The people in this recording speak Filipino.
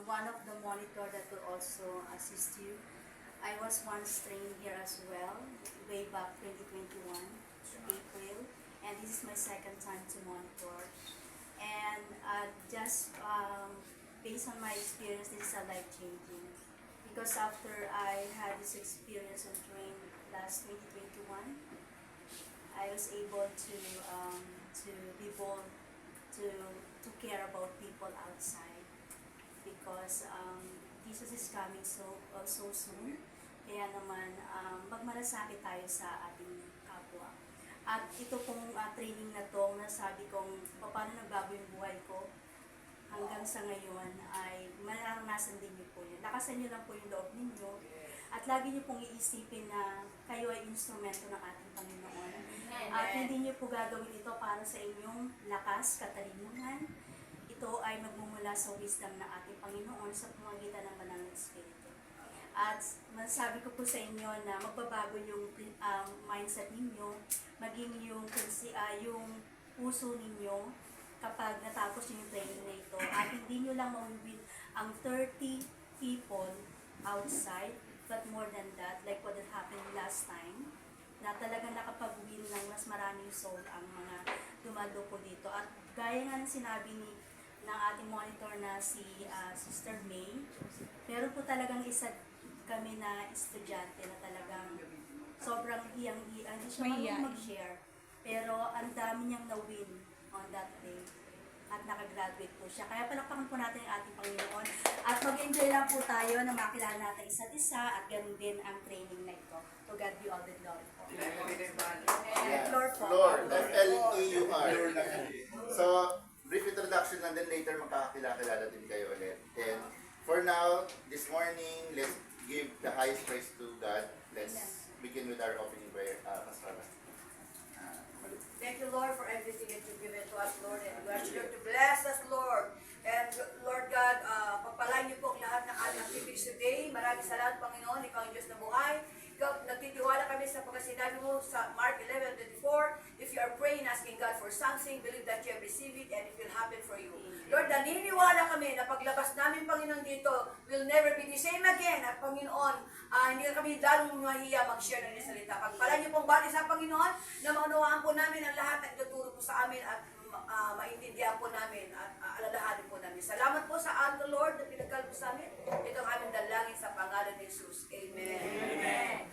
one of the monitor that will also assist you. I was once trained here as well, way back 2021, April, and this is my second time to monitor. And based on my experience, this is a life-changing. Because after I had this experience and trained last 2021, I was able to be bold to care about people outside because Jesus is coming so soon. Kaya naman magmalasakit tayo sa ating kapwa. At ito pong training na to, nasabi kong paano nagbago yung buhay ko hanggang sa ngayon ay mararanasan din niyo po yun. Lakasan niyo lang po yung loob ninyo at lagi niyo pong iisipin na kayo ay instrumento ng ating Panginoon. At hindi niyo po gagawin ito para sa inyong lakas, katalinuhan. Ito ay magmumula sa wisdom ng ating Panginoon sa pamamagitan ng Banal na Espiritu. At masasabi ko po sa inyo na magbabago yung mindset ninyo, maging yung puso ninyo kapag natapos yung training na ito. At hindi nyo lang mawibin ang 30 people outside, but more than that, like what had happened last time, na talagang nakapag-win ng mas maraming soul ang mga dumalo po dito. At gaya nga ng sinabi ng ating monitor na si Sister May, meron po talagang isa kami na estudyante na talagang sobrang hindi siya marunong mag-share. Pero ang dami niyang na-win on that day. At nakagraduate po siya. Kaya palakpakan po natin ang ating Panginoon. At mag-enjoy lang po tayo na makilala natin isa't isa at ganun din ang training na ito. To God be all the glory po. Floor po. Floor. F-L-E-U-R. So, brief introduction and then later magkakakilala din kayo ulit. And for now, this morning, let's give the highest praise to God. Let's begin with our opening prayer. Thank you, Lord, for everything that you've given to us, Lord. And we ask you to bless us, Lord. And Lord God, pagpalain niyo po ang lahat ng ating activities today. Maraming salamat, Panginoon. Ikaw ang Diyos na buhay. Ikaw, nagtitiwala kami sa pagkasinabi mo sa Mark 11:24. If you are praying, asking God for something, believe that you have received it and it will happen for you. Lord, naniniwala kami na paglabas namin, Panginoon, dito, will never be the same again. At Panginoon, hindi na kami lalong mahiya mag-share ng salita. Pagpalain niyo pong bati sa Panginoon na maunawaan po namin ang lahat na ituturo po sa amin at maintindihan po namin at alalahanin po namin. Salamat po sa ato, Lord, na pinagkal po sa amin. Ito ang aming dalangin sa pangalan ni Jesus. Amen. Amen.